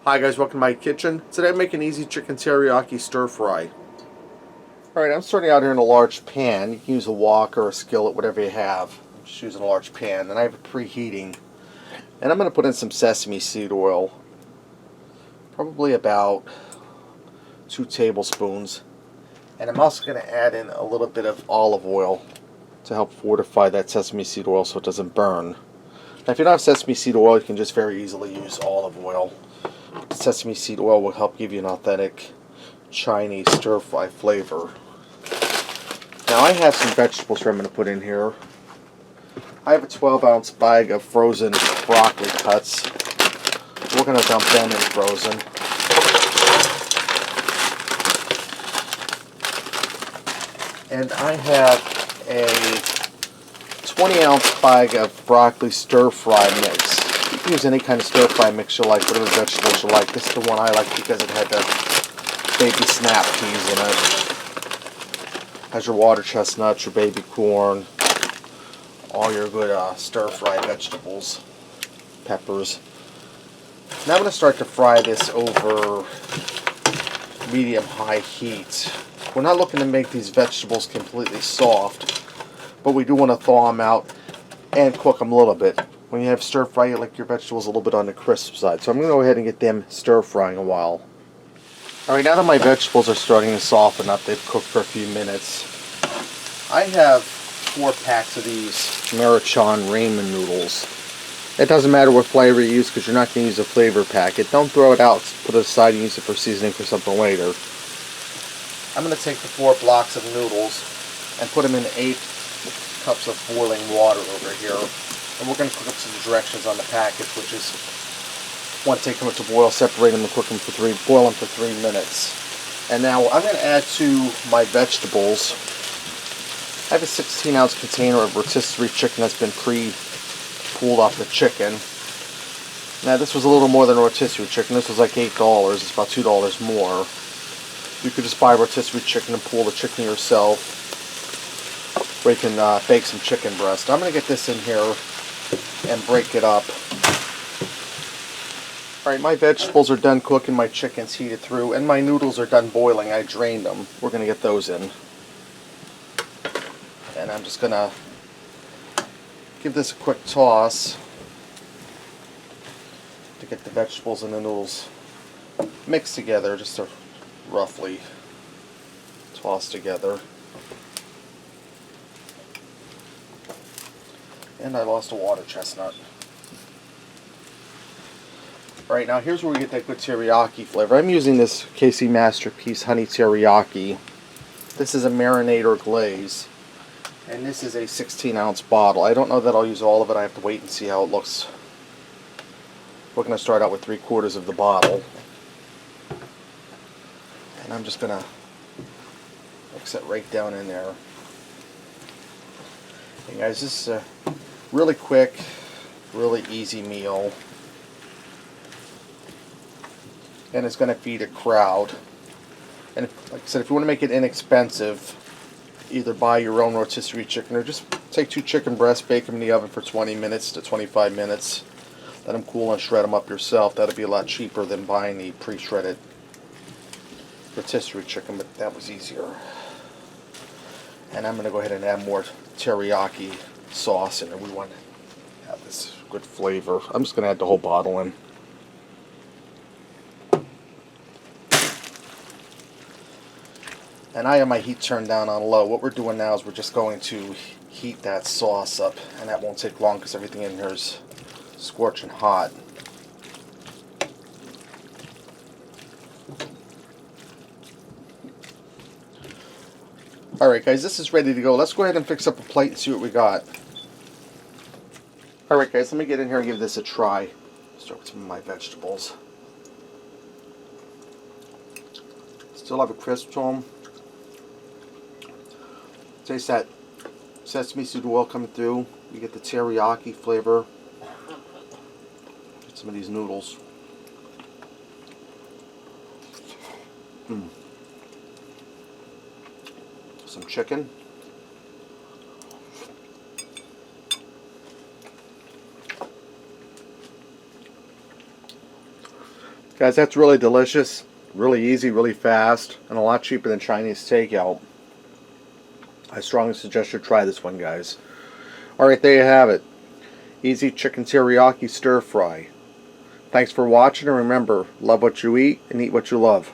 Hi guys, welcome to my kitchen. Today I'm making easy chicken teriyaki stir fry. Alright, I'm starting out here in a large pan. You can use a wok or a skillet, whatever you have. I'm just using a large pan, and I have it preheating. And I'm going to put in some sesame seed oil. Probably about 2 tablespoons. And I'm also going to add in a little bit of olive oil to help fortify that sesame seed oil so it doesn't burn. Now if you don't have sesame seed oil, you can just very easily use olive oil. The sesame seed oil will help give you an authentic Chinese stir-fry flavor. Now I have some vegetables that I'm going to put in here. I have a 12-ounce bag of frozen broccoli cuts. We're going to dump them in frozen. And I have a 20-ounce bag of broccoli stir-fry mix. You can use any kind of stir-fry mix you like, whatever vegetables you like. This is the one I like because it had the baby snap peas in it. Has your water chestnuts, your baby corn, all your good stir-fry vegetables, peppers. Now I'm going to start to fry this over medium-high heat. We're not looking to make these vegetables completely soft, but we do want to thaw them out and cook them a little bit. When you have stir-fry, you like your vegetables a little bit on the crisp side. So I'm going to go ahead and get them stir-frying a while. Alright, now that my vegetables are starting to soften up, they've cooked for a few minutes. I have 4 packs of these Maruchan ramen noodles. It doesn't matter what flavor you use because you're not going to use a flavor packet. Don't throw it out, put it aside and use it for seasoning for something later. I'm going to take the 4 blocks of noodles and put them in 8 cups of boiling water over here. And we're going to cook up some directions on the package, which is want to take them to boil, separate them, and cook them for boil them for 3 minutes. And now I'm going to add to my vegetables. I have a 16-ounce container of rotisserie chicken that's been pre-pulled off the chicken. Now this was a little more than rotisserie chicken. This was like $8. It's about $2 more. You could just buy rotisserie chicken and pull the chicken yourself. Or you can bake some chicken breast. I'm going to get this in here and break it up. Alright, my vegetables are done cooking, my chicken's heated through, and my noodles are done boiling. I drained them. We're going to get those in. And I'm just going to give this a quick toss to get the vegetables and the noodles mixed together, just to roughly toss together. And I lost a water chestnut. Alright, now here's where we get that good teriyaki flavor. I'm using this KC Masterpiece Honey Teriyaki. This is a marinator glaze. And this is a 16-ounce bottle. I don't know that I'll use all of it. I have to wait and see how it looks. We're going to start out with 3/4 of the bottle. And I'm just going to mix it right down in there. Hey guys, this is a really quick, really easy meal. And it's going to feed a crowd. And like I said, if you want to make it inexpensive, either buy your own rotisserie chicken or just take 2 chicken breasts, bake them in the oven for 20 minutes to 25 minutes. Let them cool and shred them up yourself. That'll be a lot cheaper than buying the pre-shredded rotisserie chicken, but that was easier. And I'm going to go ahead and add more teriyaki sauce in there. We want to have this good flavor. I'm just going to add the whole bottle in. And I have my heat turned down on low. What we're doing now is we're just going to heat that sauce up, and that won't take long because everything in here is scorching hot. Alright guys, this is ready to go. Let's go ahead and fix up a plate and see what we got. Alright guys, let me get in here and give this a try. Start with some of my vegetables. Still have a crisp to them. Taste that sesame seed oil coming through. You get the teriyaki flavor. Get some of these noodles. Some chicken. Guys, that's really delicious, really easy, really fast, and a lot cheaper than Chinese takeout. I strongly suggest you try this one, guys. Alright, there you have it. Easy chicken teriyaki stir fry. Thanks for watching, and remember, love what you eat and eat what you love.